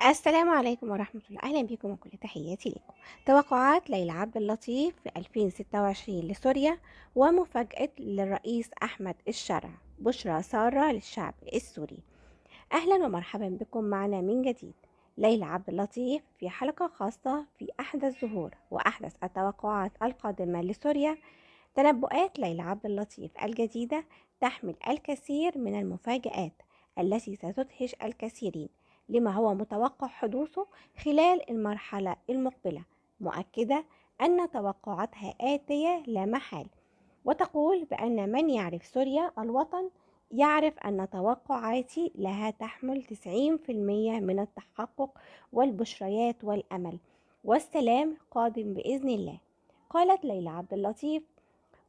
السلام عليكم ورحمة الله، أهلا بكم وكل تحياتي لكم. توقعات ليلى عبد اللطيف في 2026 لسوريا، ومفاجأة للرئيس أحمد الشرع، بشرى سارة للشعب السوري. أهلا ومرحبا بكم معنا من جديد. ليلى عبد اللطيف في حلقة خاصة في أحدث ظهور وأحدث التوقعات القادمة لسوريا. تنبؤات ليلى عبد اللطيف الجديدة تحمل الكثير من المفاجآت التي ستدهش الكثيرين لما هو متوقع حدوثه خلال المرحلة المقبلة، مؤكدة أن توقعاتها آتية لا محال، وتقول بأن من يعرف سوريا الوطن يعرف أن توقعاتي لها تحمل 90% من التحقق، والبشريات والأمل والسلام قادم بإذن الله. قالت ليلى عبد اللطيف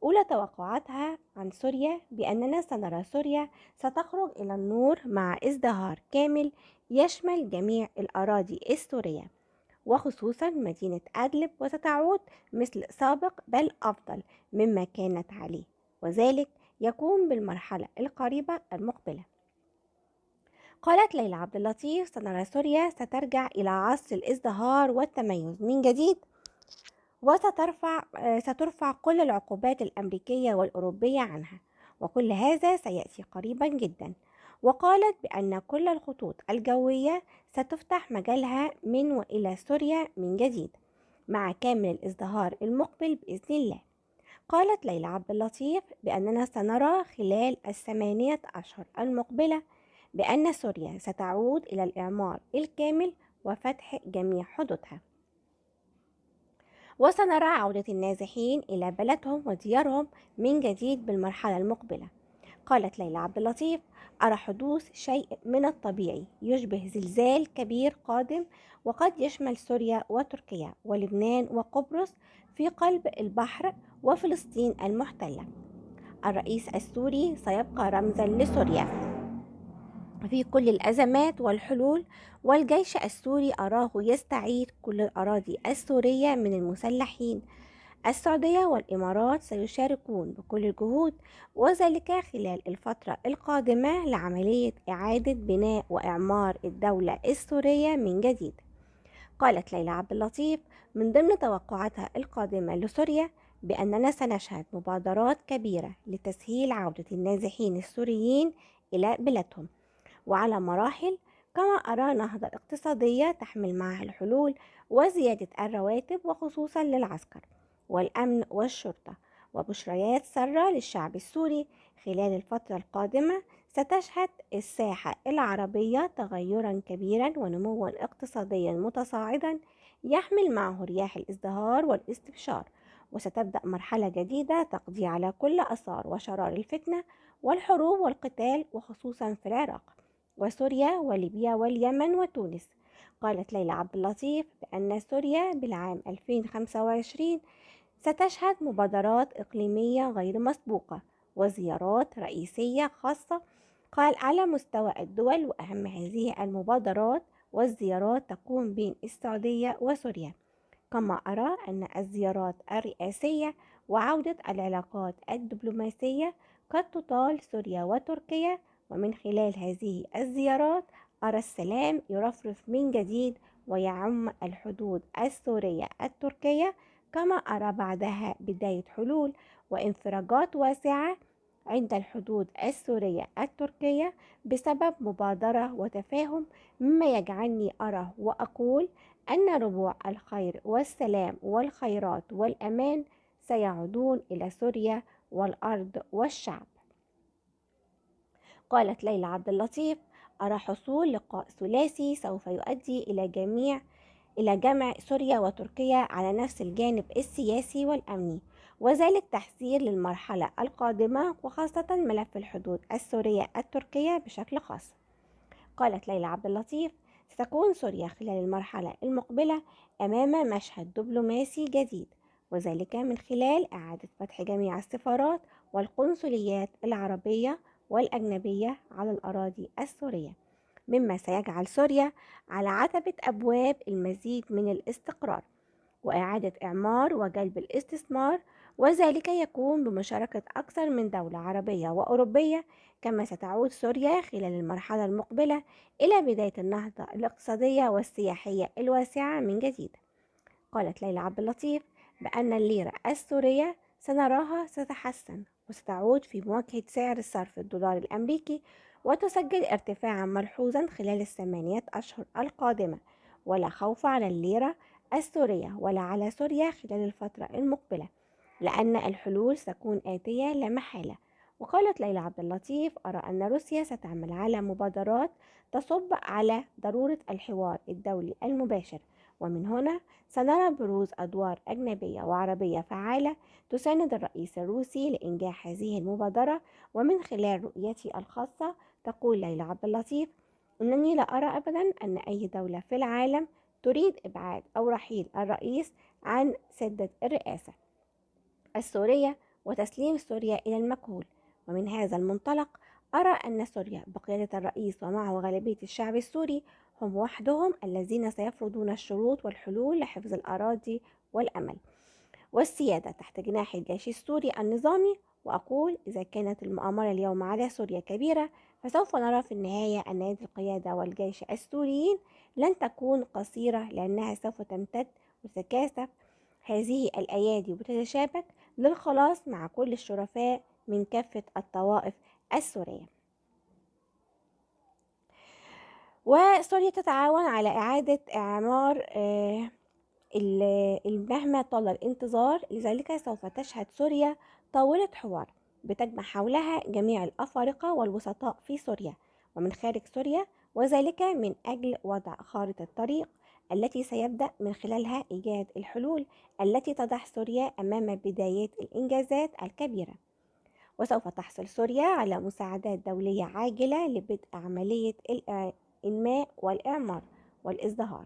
أولى توقعاتها عن سوريا بأننا سنرى سوريا ستخرج إلى النور مع ازدهار كامل يشمل جميع الأراضي السورية، وخصوصا مدينة أدلب، وستعود مثل سابق بل أفضل مما كانت عليه، وذلك يكون بالمرحلة القريبة المقبلة. قالت ليلى عبد اللطيف سنرى سوريا سترجع إلى عصر الازدهار والتميز من جديد، سترفع كل العقوبات الأمريكية والأوروبية عنها، وكل هذا سيأتي قريبا جدا. وقالت بأن كل الخطوط الجوية ستفتح مجالها من وإلى سوريا من جديد مع كامل الازدهار المقبل بإذن الله. قالت ليلى عبد اللطيف بأننا سنرى خلال ال8 أشهر المقبلة بأن سوريا ستعود إلى الإعمار الكامل وفتح جميع حدودها، وسنرى عودة النازحين إلى بلدهم وديارهم من جديد بالمرحلة المقبلة. قالت ليلى عبد اللطيف أرى حدوث شيء من الطبيعي يشبه زلزال كبير قادم، وقد يشمل سوريا وتركيا ولبنان وقبرص في قلب البحر وفلسطين المحتلة. الرئيس السوري سيبقى رمزا لسوريا في كل الأزمات والحلول، والجيش السوري أراه يستعيد كل الأراضي السورية من المسلحين. السعودية والإمارات سيشاركون بكل الجهود، وذلك خلال الفترة القادمة لعملية إعادة بناء وإعمار الدولة السورية من جديد. قالت ليلى عبد اللطيف من ضمن توقعاتها القادمة لسوريا بأننا سنشهد مبادرات كبيرة لتسهيل عودة النازحين السوريين إلى بلادهم وعلى مراحل، كما أرى نهضة اقتصادية تحمل معها الحلول وزيادة الرواتب وخصوصا للعسكر والأمن والشرطة، وبشريات سارة للشعب السوري. خلال الفترة القادمة ستشهد الساحة العربية تغيرا كبيرا ونموا اقتصاديا متصاعدا يحمل معه رياح الازدهار والاستبشار، وستبدأ مرحلة جديدة تقضي على كل آثار وشرار الفتنة والحروب والقتال، وخصوصا في العراق وسوريا وليبيا واليمن وتونس. قالت ليلى عبد اللطيف بأن سوريا بالعام 2025 ستشهد مبادرات إقليمية غير مسبوقة وزيارات رئيسية خاصة، قال على مستوى الدول، وأهم هذه المبادرات والزيارات تكون بين السعودية وسوريا. كما أرى أن الزيارات الرئاسية وعودة العلاقات الدبلوماسية قد تطال سوريا وتركيا، ومن خلال هذه الزيارات أرى السلام يرفرف من جديد ويعم الحدود السورية التركية، كما أرى بعدها بداية حلول وانفراجات واسعة عند الحدود السورية التركية بسبب مبادرة وتفاهم، مما يجعلني أرى وأقول أن ربوع الخير والسلام والخيرات والأمان سيعودون إلى سوريا والأرض والشعب. قالت ليلى عبد اللطيف أرى حصول لقاء ثلاثي سوف يؤدي إلى جمع سوريا وتركيا على نفس الجانب السياسي والأمني، وذلك تحذير للمرحلة القادمة وخاصة ملف الحدود السورية التركية بشكل خاص. قالت ليلى عبد اللطيف ستكون سوريا خلال المرحلة المقبلة أمام مشهد دبلوماسي جديد، وذلك من خلال إعادة فتح جميع السفارات والقنصليات العربية والأجنبية على الأراضي السورية، مما سيجعل سوريا على عتبة أبواب المزيد من الاستقرار وإعادة إعمار وجلب الاستثمار، وذلك يكون بمشاركة أكثر من دولة عربية وأوروبية، كما ستعود سوريا خلال المرحلة المقبلة إلى بداية النهضة الاقتصادية والسياحية الواسعة من جديد. قالت ليلى عبد اللطيف بأن الليرة السورية سنراها تتحسن وستعود في مواجهة سعر الصرف الدولار الأمريكي، وتسجل ارتفاعا ملحوظا خلال ال8 أشهر القادمة، ولا خوف على الليرة السورية ولا على سوريا خلال الفترة المقبلة، لأن الحلول ستكون آتية لا محالة. وقالت ليلى عبد اللطيف أرى أن روسيا ستعمل على مبادرات تصب على ضرورة الحوار الدولي المباشر، ومن هنا سنرى بروز أدوار أجنبية وعربية فعالة تساند الرئيس الروسي لإنجاح هذه المبادرة. ومن خلال رؤيتي الخاصة، تقول ليلى عبد اللطيف، إنني لا أرى أبدا أن أي دولة في العالم تريد إبعاد أو رحيل الرئيس عن سدة الرئاسة السورية وتسليم سوريا إلى المجهول. ومن هذا المنطلق أرى أن سوريا بقيادة الرئيس ومعه غالبية الشعب السوري هم وحدهم الذين سيفرضون الشروط والحلول لحفظ الأراضي والأمل والسيادة تحت جناح الجيش السوري النظامي. وأقول إذا كانت المؤامرة اليوم على سوريا كبيرة، فسوف نرى في النهاية أن يد القيادة والجيش السوريين لن تكون قصيرة، لأنها سوف تمتد وتتكاثف هذه الأيادي وتتشابك للخلاص مع كل الشرفاء من كافة الطوائف السورية. وسوريا تتعاون على إعادة إعمار مهما طال الانتظار، لذلك سوف تشهد سوريا طاولة حوار بتجمع حولها جميع الأفارقة والوسطاء في سوريا ومن خارج سوريا، وذلك من أجل وضع خارطة الطريق التي سيبدأ من خلالها إيجاد الحلول التي تضع سوريا أمام بدايات الإنجازات الكبيرة. وسوف تحصل سوريا على مساعدات دولية عاجلة لبدء عملية الإنماء والإعمار والازدهار.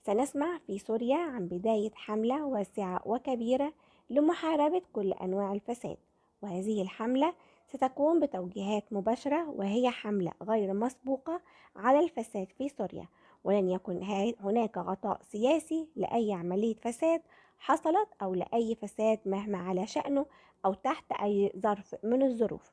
سنسمع في سوريا عن بداية حملة واسعة وكبيرة لمحاربة كل أنواع الفساد، وهذه الحملة ستكون بتوجيهات مباشرة، وهي حملة غير مسبوقة على الفساد في سوريا، ولن يكن هناك غطاء سياسي لأي عملية فساد حصلت أو لأي فساد مهما على شأنه أو تحت أي ظرف من الظروف.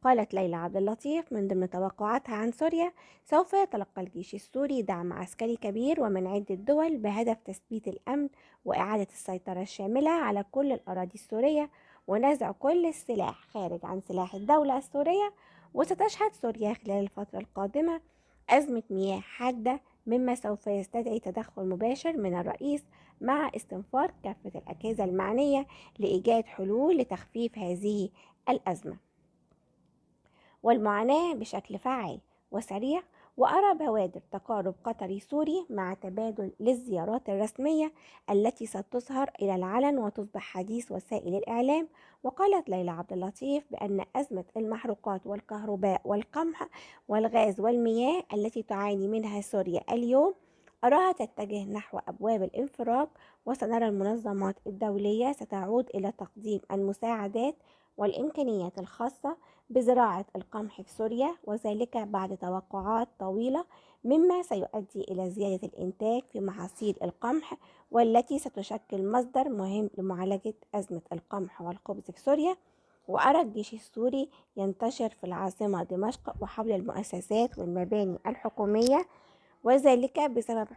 قالت ليلى عبد اللطيف من ضمن توقعاتها عن سوريا: سوف يتلقى الجيش السوري دعم عسكري كبير ومن عدة دول بهدف تثبيت الأمن وإعادة السيطرة الشاملة على كل الأراضي السورية ونزع كل السلاح خارج عن سلاح الدولة السورية. وستشهد سوريا خلال الفترة القادمة أزمة مياه حادة، مما سوف يستدعي تدخل مباشر من الرئيس مع استنفار كافة الأجهزة المعنية لإيجاد حلول لتخفيف هذه الأزمة والمعاناة بشكل فعال وسريع. وأرى بوادر تقارب قطري سوري مع تبادل للزيارات الرسمية التي ستظهر إلى العلن وتصبح حديث وسائل الإعلام. وقالت ليلى عبد اللطيف بأن أزمة المحروقات والكهرباء والقمح والغاز والمياه التي تعاني منها سوريا اليوم أراها تتجه نحو أبواب الانفراج، وسنرى المنظمات الدولية ستعود إلى تقديم المساعدات والإمكانيات الخاصة بزراعة القمح في سوريا، وذلك بعد توقعات طويلة، مما سيؤدي إلى زيادة الإنتاج في محاصيل القمح، والتي ستشكل مصدر مهم لمعالجة أزمة القمح والخبز في سوريا. وأرى الجيش السوري ينتشر في العاصمة دمشق وحول المؤسسات والمباني الحكومية، وذلك بسبب